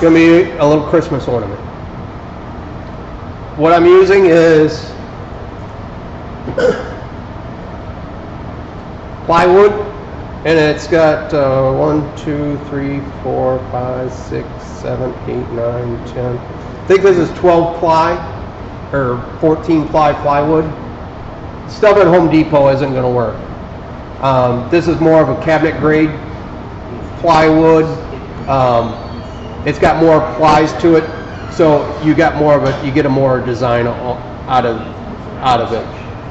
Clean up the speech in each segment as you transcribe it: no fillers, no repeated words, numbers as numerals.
Gonna be a little Christmas ornament. What I'm using is plywood, and it's got 1, 2, 3, 4, 5, 6, 7, 8, 9, 10. I think this is 12 ply or 14 ply plywood. Stuff at Home Depot isn't going to work. This is more of a cabinet grade plywood. It's got more plies to it, so you got more of a, you get a more design out of it.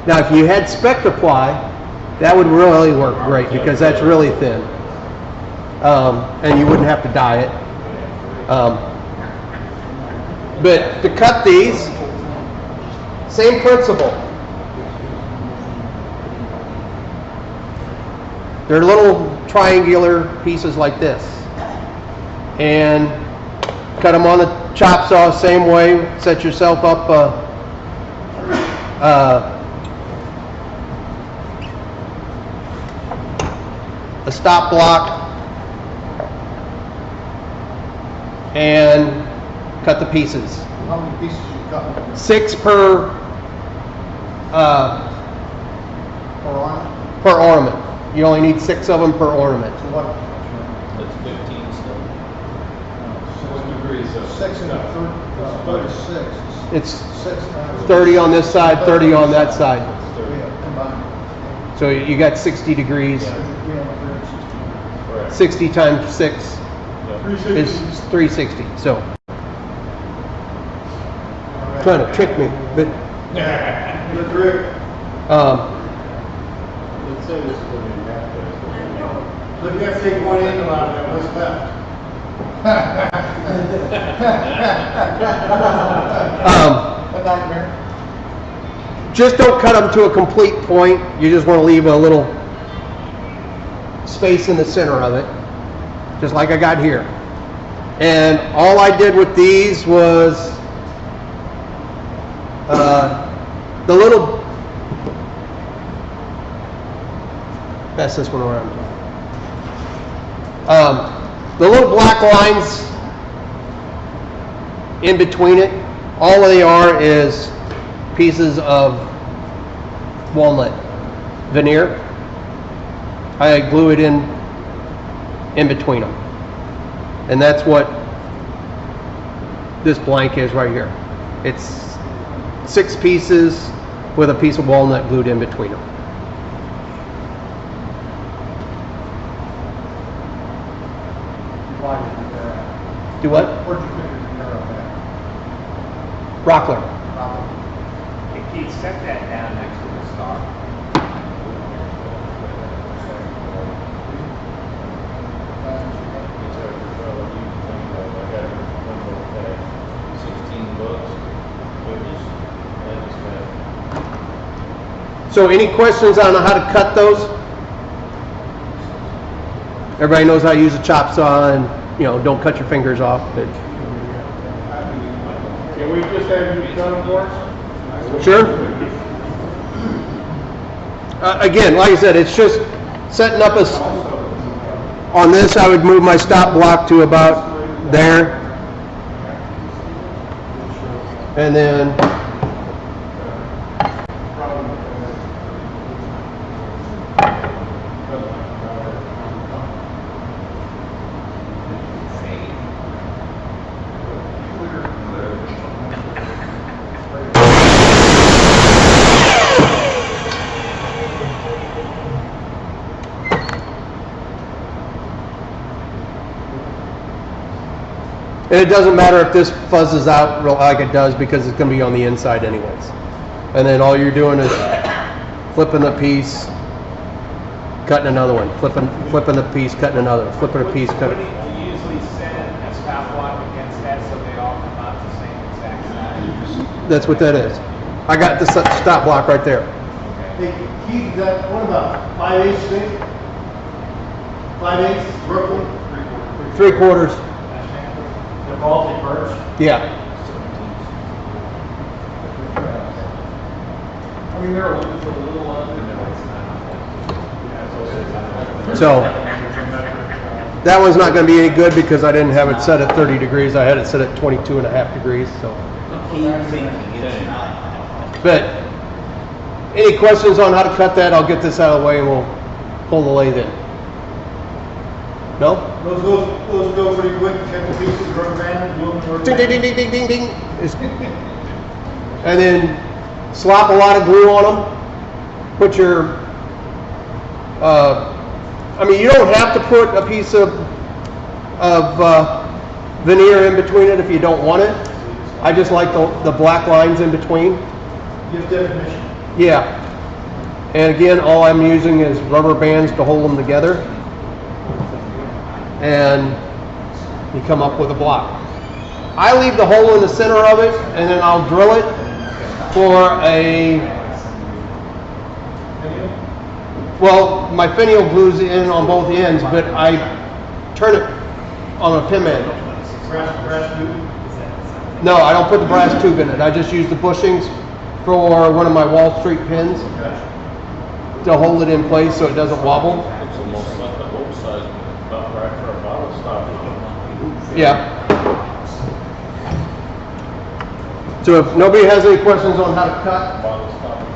Now, if you had Spectra ply, that would really work great because that's really thin, and you wouldn't have to dye it. But to cut these, same principle. They're little triangular pieces like this, and cut them on the chop saw same way. Set yourself up a stop block and cut the pieces. How many pieces you cut? 6 per ornament? Per ornament. You only need 6 of them per ornament. So what? That's 15 still. So what degree is that? 6 and 36. It's 6 times 30 on this side, 30 on that side. Yeah, combined. So you got 60 degrees. 60 times 6 is 360. So trying to trick me, but The trick. Let's say this is going to be half there. Look, you have to take one angle out of there. What's left? A nightmare. Just don't cut them to a complete point. You just want to leave a little space in the center of it, just like I got here. And all I did with these was the little, pass this one around. The little black lines in between it, all they are is pieces of walnut veneer. I glue it in between them. And that's what this blank is right here. It's 6 pieces with a piece of walnut glued in between them. Why did you do that? Do what? Where'd you figure the mirror on that? Rockler. Hey, Keith, set that down next to the star. So any questions on how to cut those? Everybody knows how to use a chop saw, and don't cut your fingers off. But Can we just have you cut them for us? sure. Again, like I said, it's just setting up on this. I would move my stop block to about there, and then and it doesn't matter if this fuzzes out like it does, because it's going to be on the inside anyways. And then all you're doing is flipping the piece, cutting another one, flipping the piece, cutting another one, flipping a piece, cutting. Do you usually set a stop block against that so they all come out the same exact size? That's what that is. I got the stop block right there. Hey, Keith, what about 5/8 stick? 5/8 Brooklyn? 3/4. The Baltic birch? Yeah. I mean, they're looking for the little one. So That one's not going to be any good because I didn't have it set at 30 degrees. I had it set at 22.5 degrees. So, but any questions on how to cut that? I'll get this out of the way and we'll pull the lathe in. No? Those go pretty quick, check the pieces, rubber band, Ding, ding, ding, ding, ding, ding, ding. And then slop a lot of glue on them. Put your, I mean, you don't have to put a piece of veneer in between it if you don't want it. I just like the black lines in between. Give definition. Yeah. And again, all I'm using is rubber bands to hold them together. And you come up with a block. I leave the hole in the center of it, and then I'll drill it for well, my finial glues in on both ends, but I turn it on a pin handle. Brass tube? No, I don't put the brass tube in it. I just use the bushings for one of my Wall Street pins to hold it in place so it doesn't wobble. It's almost like the hole size, about right for a bottle stopper. Yeah. So if nobody has any questions on how to cut, Bottle stopper.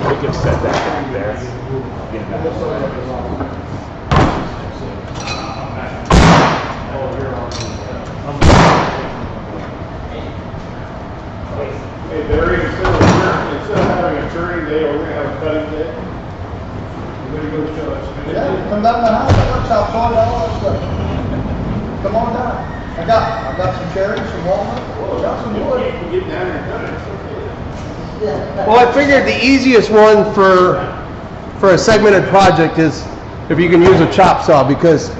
We could set that back there. Get that. Hey Barry, instead of having a turning day, we're gonna have a cutting day. We're gonna go show us. Yeah, come down to the house, I got chopped all that stuff. Come on down. I got some cherries, some walnuts, got some wood. We get down there and cut it, it's okay. well, I figured the easiest one for a segmented project is if you can use a chop saw, because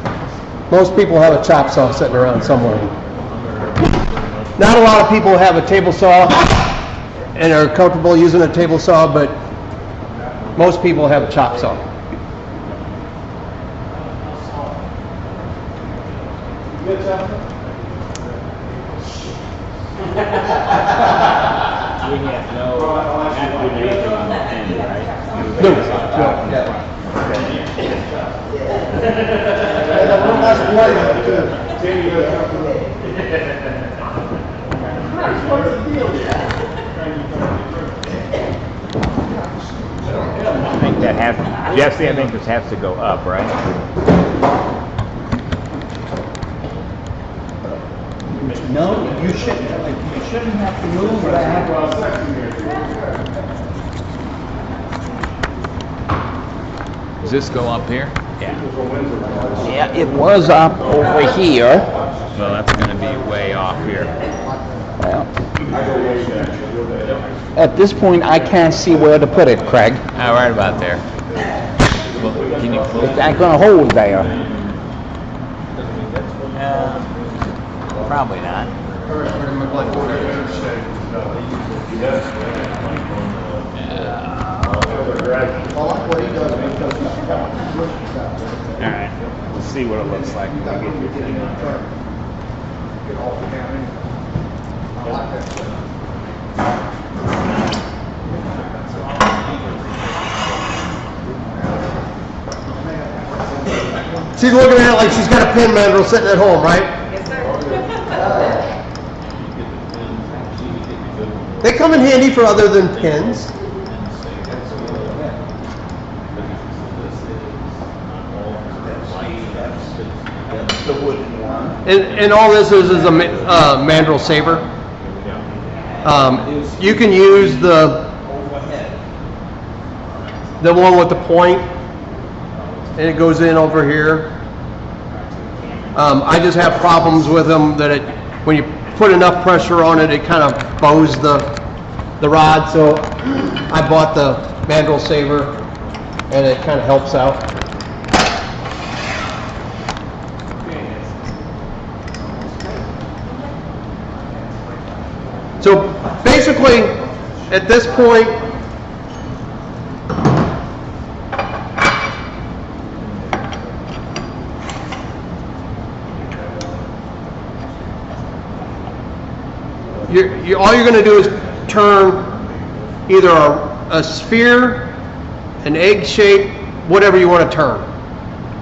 most people have a chop saw sitting around somewhere. Not a lot of people have a table saw and are comfortable using a table saw, but most people have a chop saw. You get something? We have no, not to do anything on the end, right? No, Jamie, you gotta come through. What's the deal here? I think that has, Jesse, I think this has to go up, right? No, you shouldn't have to move that. Does this go up here? Yeah. Yeah, it was up over here. Well, that's going to be way off here. Well, at this point, I can't see where to put it, Craig. Right about there. Well, can you pull? It's not gonna hold there. Probably not. All right. Let's see what it looks like when we get your thing on there. She's looking at it like she's got a pin mandrel sitting at home, right? Yes, sir. They come in handy for other than pins. The wooden one. And all this is a mandrel saver. You can use the one with the point, and it goes in over here. I just have problems with them that when you put enough pressure on it, it kind of bows the rod. So I bought the mandrel saver, and it kind of helps out. So basically, at this point, all you're going to do is turn either a sphere, an egg shape, whatever you want to turn.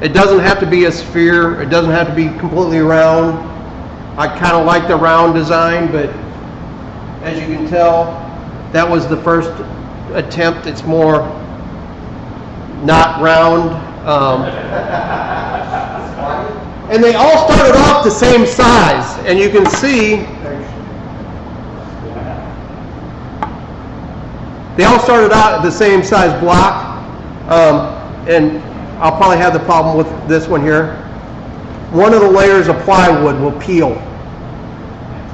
It doesn't have to be a sphere. It doesn't have to be completely round. I kind of like the round design, but as you can tell, that was the first attempt. It's more not round. And they all started off the same size, and you can see they all started out at the same size block, and I'll probably have the problem with this one here. One of the layers of plywood will peel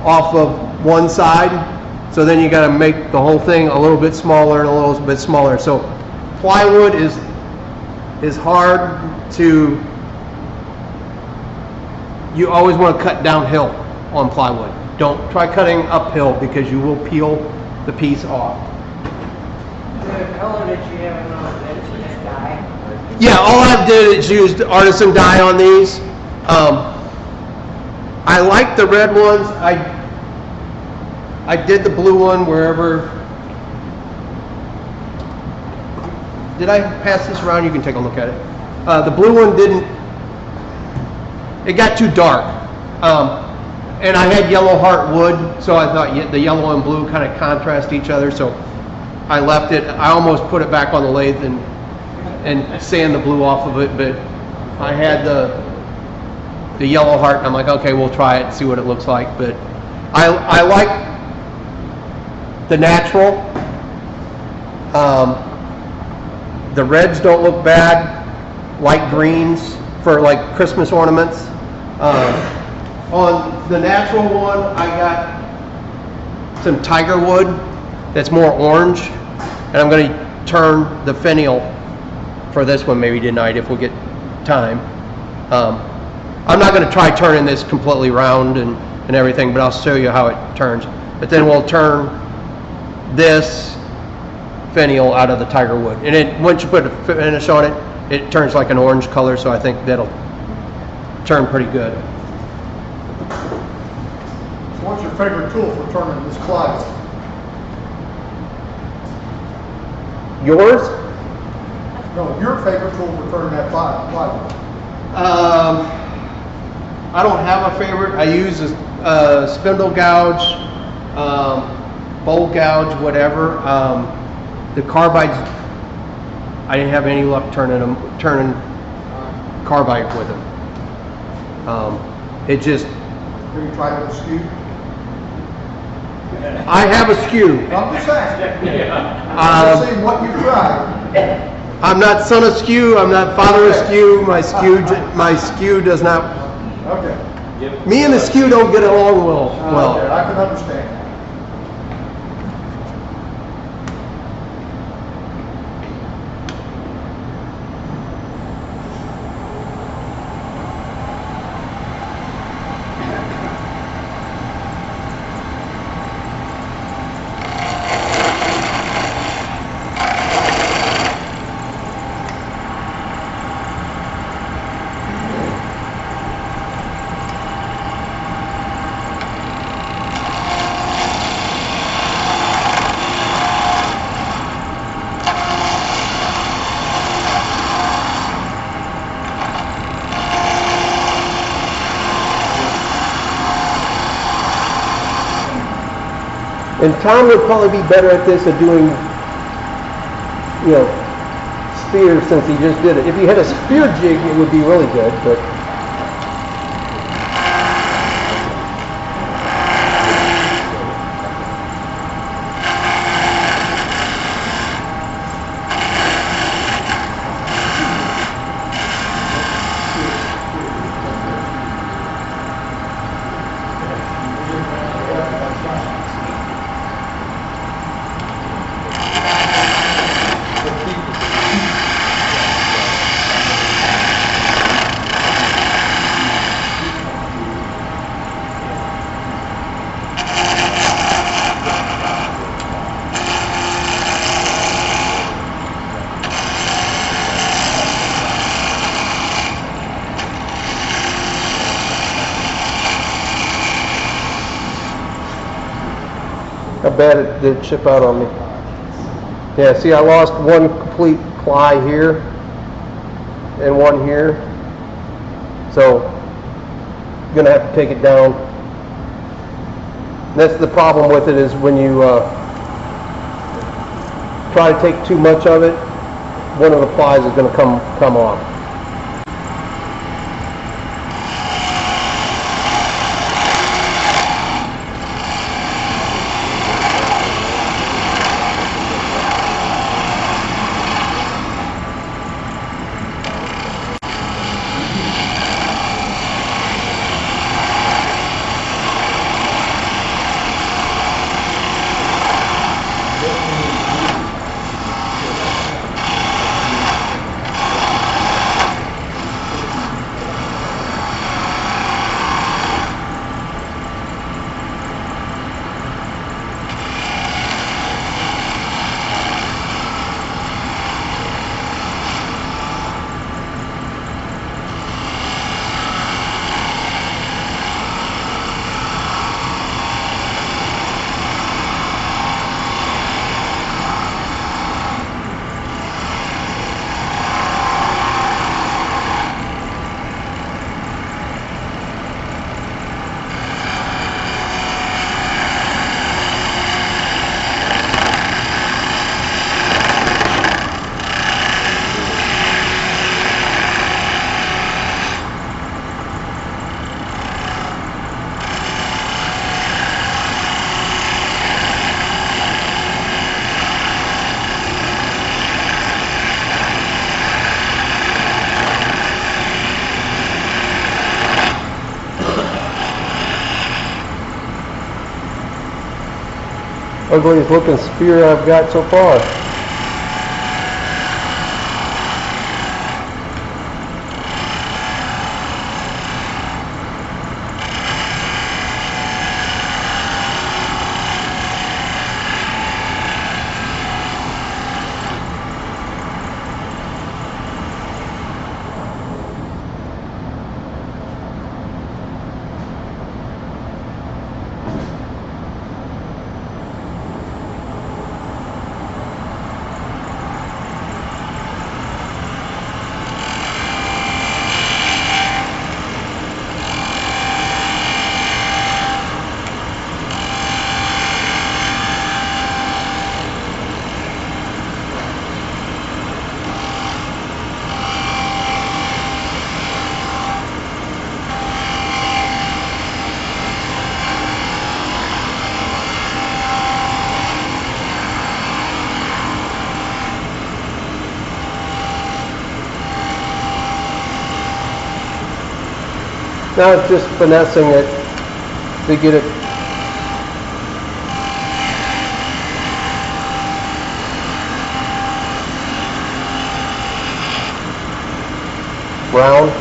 off of one side, so then you got to make the whole thing a little bit smaller and a little bit smaller. So plywood is hard to. You always want to cut downhill on plywood. Don't try cutting uphill because you will peel the piece off. The color that you have on that dye? Yeah, all I did is used artisan dye on these. I like the red ones. I did the blue one wherever. Did I pass this around? You can take a look at it. The blue one didn't. It got too dark. And I had yellow heart wood, so I thought the yellow and blue kind of contrast each other, so I left it. I almost put it back on the lathe and sand the blue off of it, but I had the yellow heart, and I'm like, okay, we'll try it and see what it looks like. But I like the natural. The reds don't look bad. Light greens for like Christmas ornaments. On the natural one, I got some tiger wood that's more orange, and I'm going to turn the finial for this one maybe tonight if we'll get time. I'm not going to try turning this completely round and everything, but I'll show you how it turns. But then we'll turn this finial out of the tiger wood, and then once you put a finish on it, it turns like an orange color, so I think that'll turn pretty good. What's your favorite tool for turning this plywood? Yours? No, your favorite tool for turning that plywood. I don't have a favorite. I use a spindle gouge, bowl gouge, whatever. The carbides, I didn't have any luck turning carbide with them. It just. Have you tried with a skew? I have a skew. I'm just saying. I'm just saying what you tried. I'm not son of skew. I'm not father of skew. My skew does not. Okay. Me and the skew don't get along well. Okay, I can understand. And Tom would probably be better at this at doing, spears since he just did it. If you had a spear jig, it would be really good, but. How bad it did chip out on me. Yeah, see, I lost one complete ply here and one here. So, gonna have to take it down. That's the problem with it, is when you try to take too much of it, one of the plies is gonna come off. Ugliest looking spear I've got so far. Now it's just finessing it to get it round.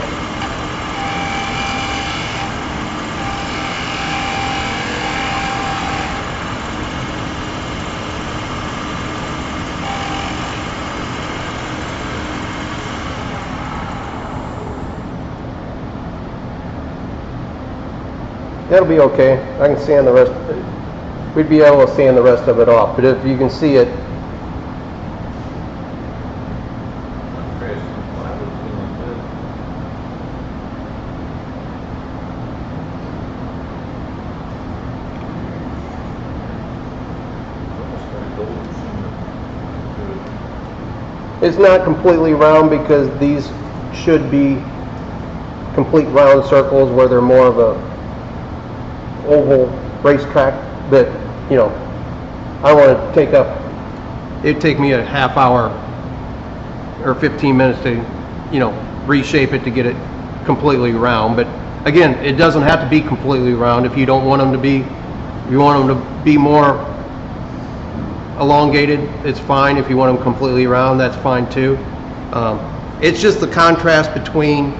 That'll be okay. I can sand the rest. We'd be able to sand the rest of it off. But if you can see it, it's not completely round because these should be complete round circles where they're more of a oval racetrack. But you know, I want to take up, it'd take me a half hour or 15 minutes to, you know, reshape it to get it completely round. But again, it doesn't have to be completely round. If you don't want them to be, if you want them to be more elongated, it's fine. If you want them completely round, that's fine too. It's just the contrast between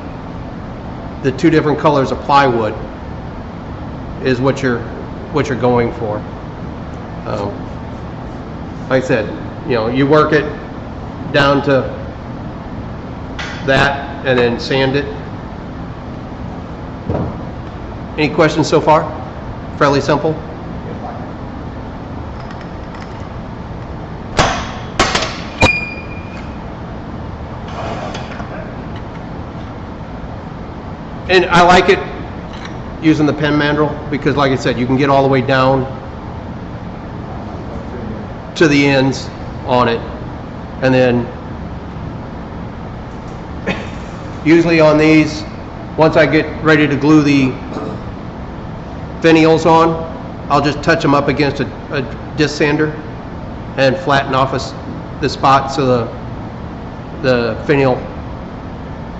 the two different colors of plywood is what you're going for. Like I said, you know, you work it down to that and then sand it. Any questions so far? Fairly simple. And I like it using the pen mandrel because, like I said, you can get all the way down to the ends on it, and then usually on these, once I get ready to glue the finials on, I'll just touch them up against a disc sander and flatten off the spot so the finial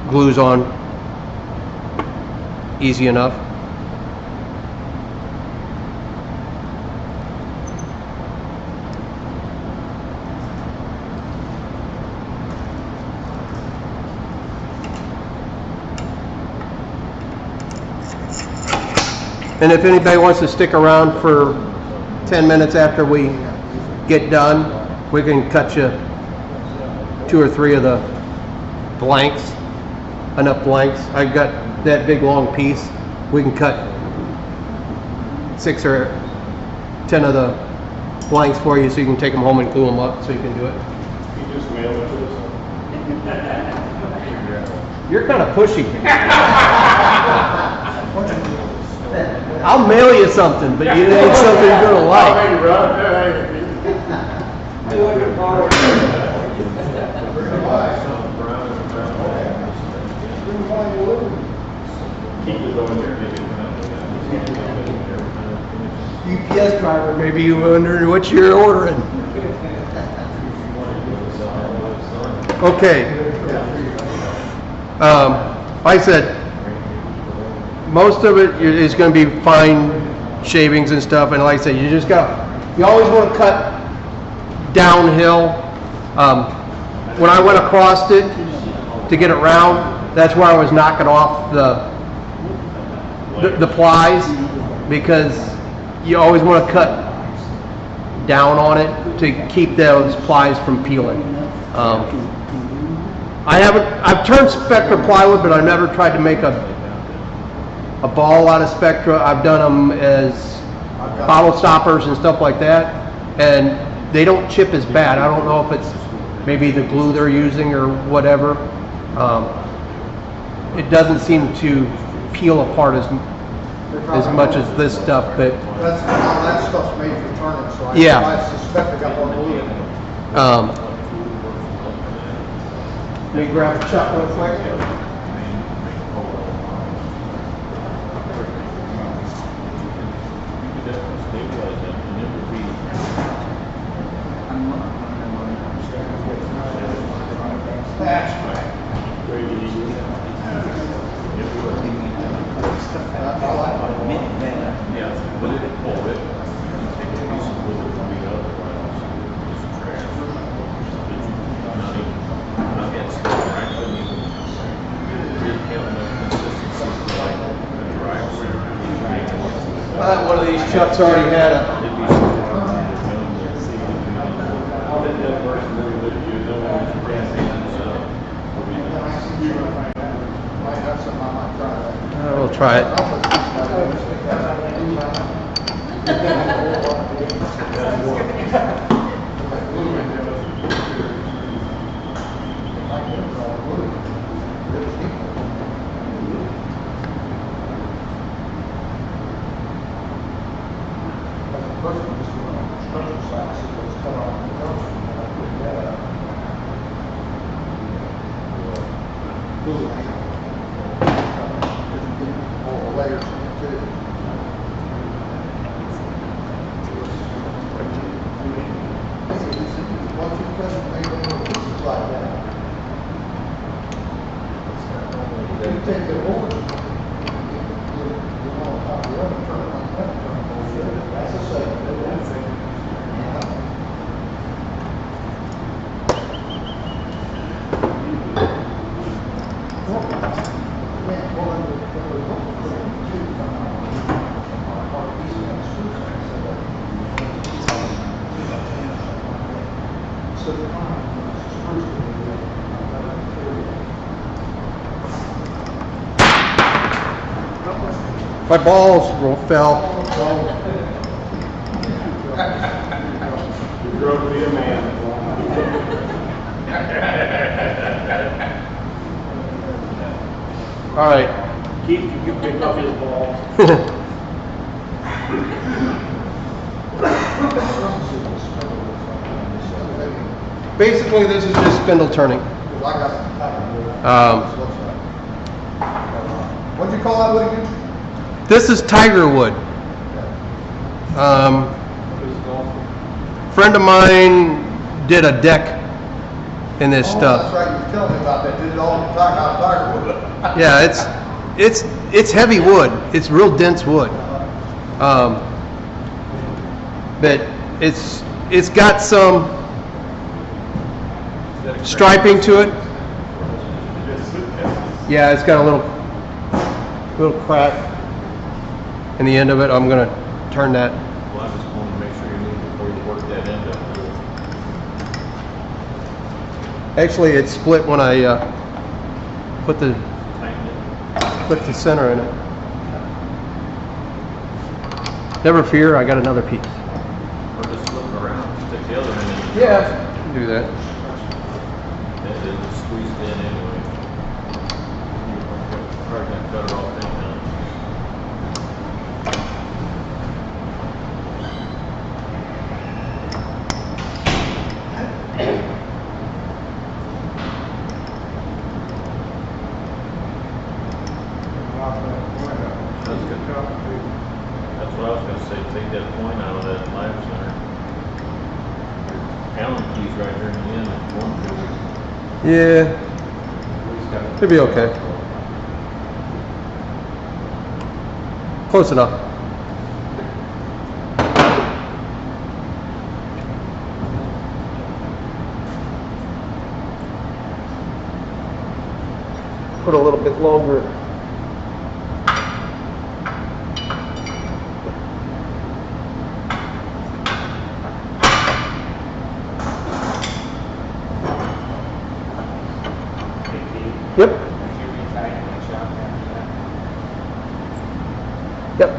glues on easy enough. And if anybody wants to stick around for 10 minutes after we get done, we can cut you 2 or 3 of the blanks, enough blanks. I've got that big long piece. We can cut 6 or 10 of the blanks for you so you can take them home and glue them up so you can do it. You just mail it to us. You're kind of pushy. I'll mail you something, but it ain't something you're gonna like. UPS driver, maybe you wonder what you're ordering. Okay. Like I said, most of it is going to be fine shavings and stuff, and like I said, you always want to cut downhill. When I went across it to get it round, that's where I was knocking off the plies, because you always want to cut down on it to keep those plies from peeling. I've turned Spectra plywood, but I've never tried to make a ball out of Spectra. I've done them as bottle stoppers and stuff like that, and they don't chip as bad. I don't know if it's maybe the glue they're using or whatever. It doesn't seem to peel apart as much as this stuff, but that stuff's made for turning, so yeah. I suspect I got more glue in it. Let me grab a chuck real quick. One of these chucks already had a we'll try it. My balls fell. You grow to be a man. All right, Keith, can you pick up his balls? Basically, this is just spindle turning. What'd you call that wood again? This is tiger wood. Friend of mine did a deck in this Oh, stuff. that's right, you were telling me about that, did it all the time, out of tiger wood. Yeah, it's heavy wood. It's real dense wood. But it's got some striping to it. Yeah, it's got a little crack in the end of it. I'm gonna turn that. Well, I just wanted to make sure you knew before you work that end up. Actually, it split when I put the center in it. Never fear, I got another piece. Or just flip it around, stick the other end in. Yeah, do that. It is squeezed in anyway. You're probably gonna cut it off anyhow. That's good. That's what I was gonna say, take that point out of that live center. Your Allen key's right there in the end, if you want to. Yeah, it'll be okay. Close enough. Put a little bit longer. Yep. Yep.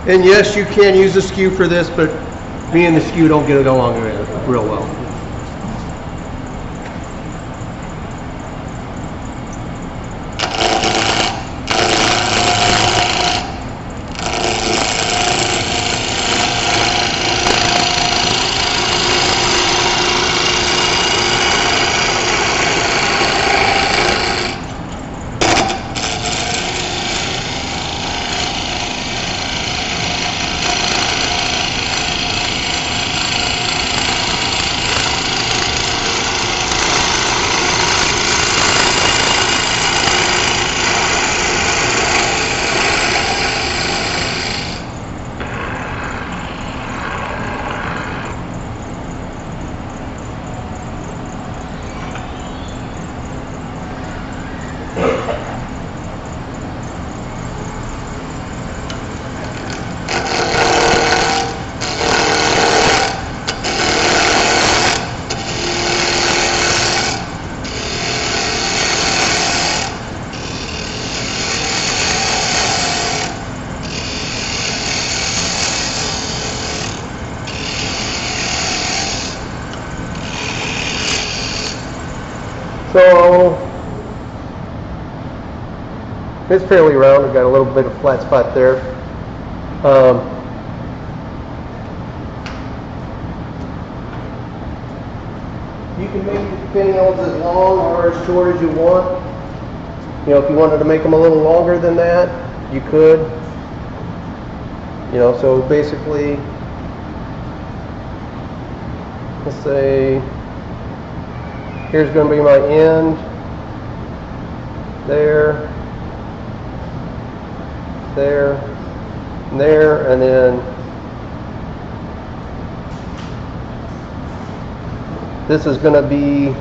And yes, you can use a skew for this, but me and the skew don't get it along real well. So it's fairly round. I've got a little bit of flat spot there. You can make the finials as long or as short as you want. You know, if you wanted to make them a little longer than that, you could. You know, so basically, let's say here's going to be my end there. there, and there, and then this is going to be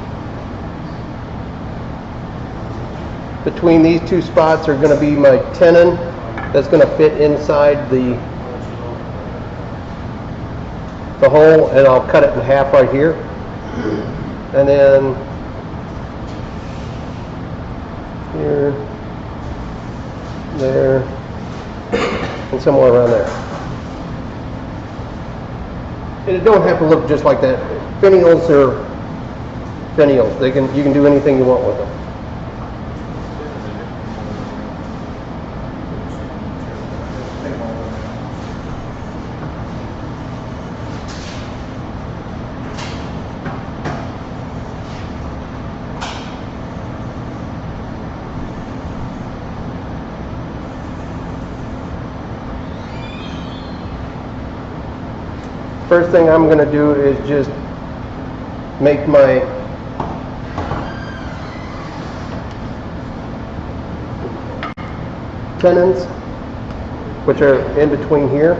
between these two spots are going to be my tenon that's going to fit inside the hole, and I'll cut it in half right here, and then here, there, and somewhere around there. And it don't have to look just like that. Finials are finials. You can do anything you want with them. First thing I'm going to do is just make my tenons, which are in between here.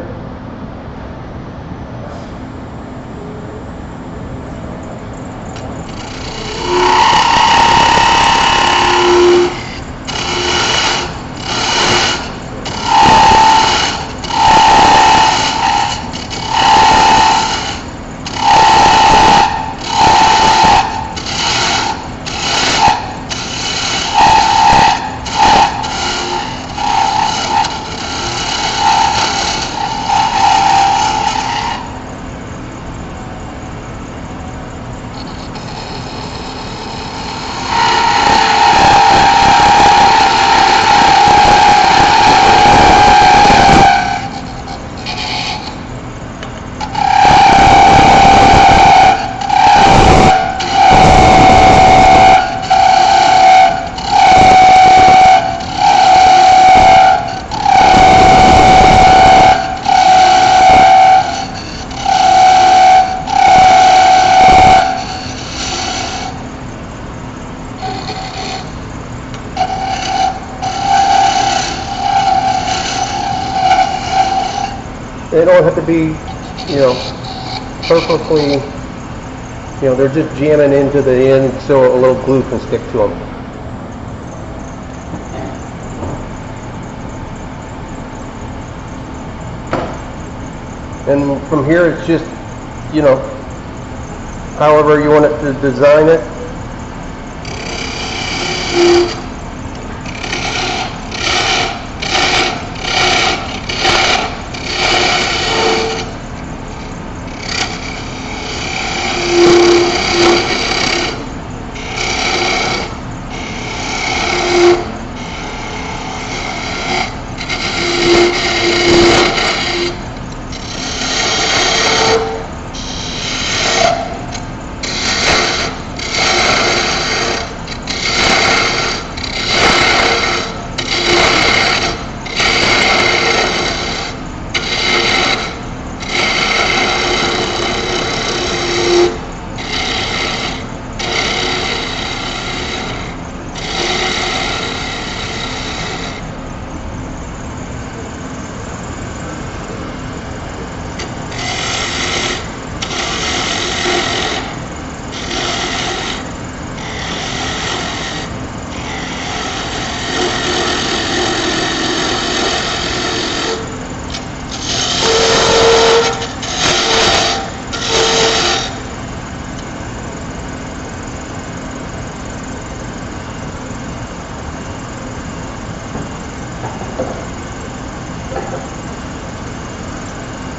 They don't have to be, perfectly, they're just jamming into the end so a little glue can stick to them. And from here it's just, however you want it to design it.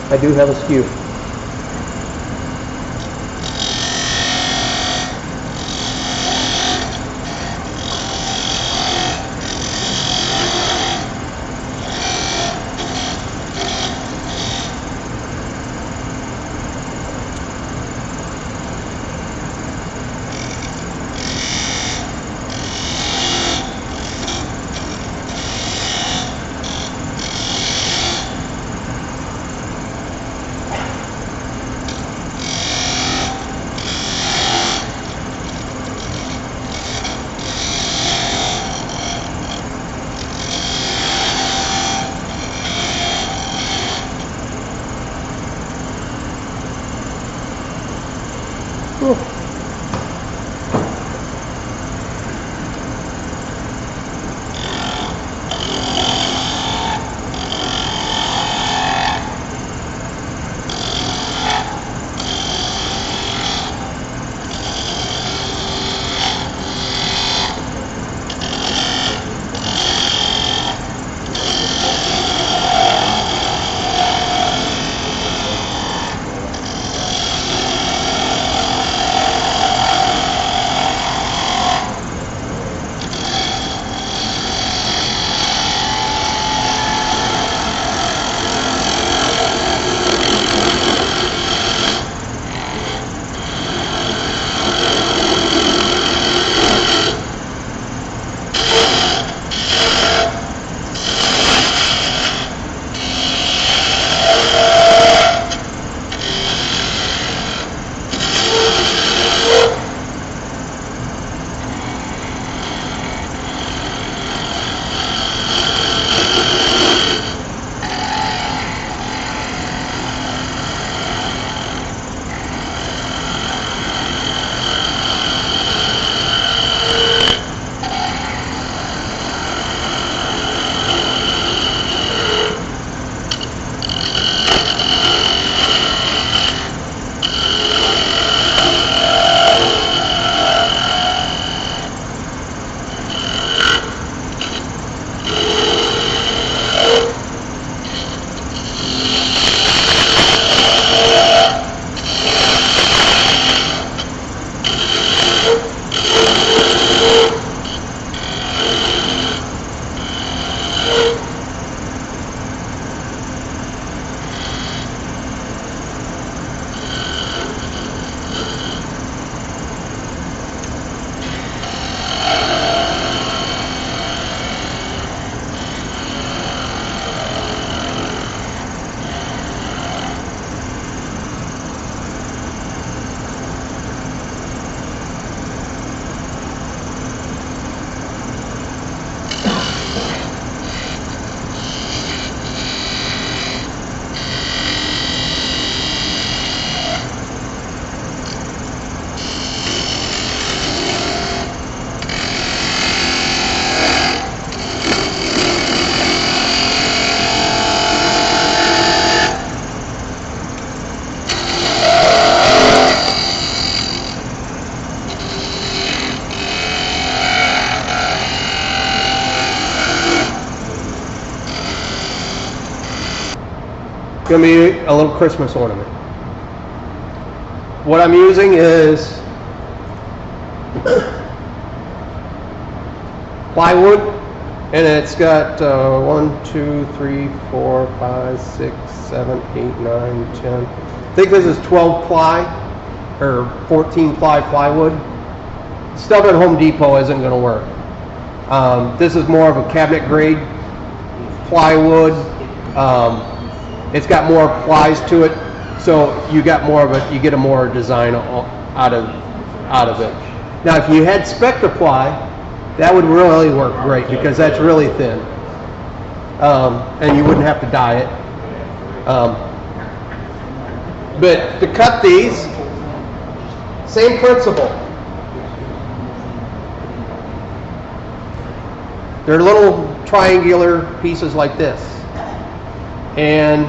I do have a skew. Gonna be a little Christmas ornament. What I'm using is plywood, and it's got 1, 2, 3, 4, 5, 6, 7, 8, 9, 10. I think this is 12 ply or 14 ply plywood. Stuff at Home Depot isn't going to work. This is more of a cabinet grade plywood. It's got more plies to it, so you get a more design out of it. Now, if you had Spectra ply, that would really work great because that's really thin, and you wouldn't have to dye it. But to cut these, same principle. They're little triangular pieces like this, and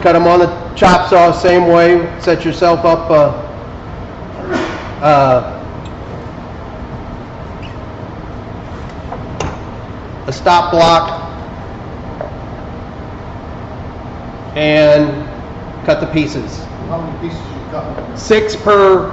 cut them on the chop saw same way. Set yourself up a stop block and cut the pieces. How many pieces you cut? 6 per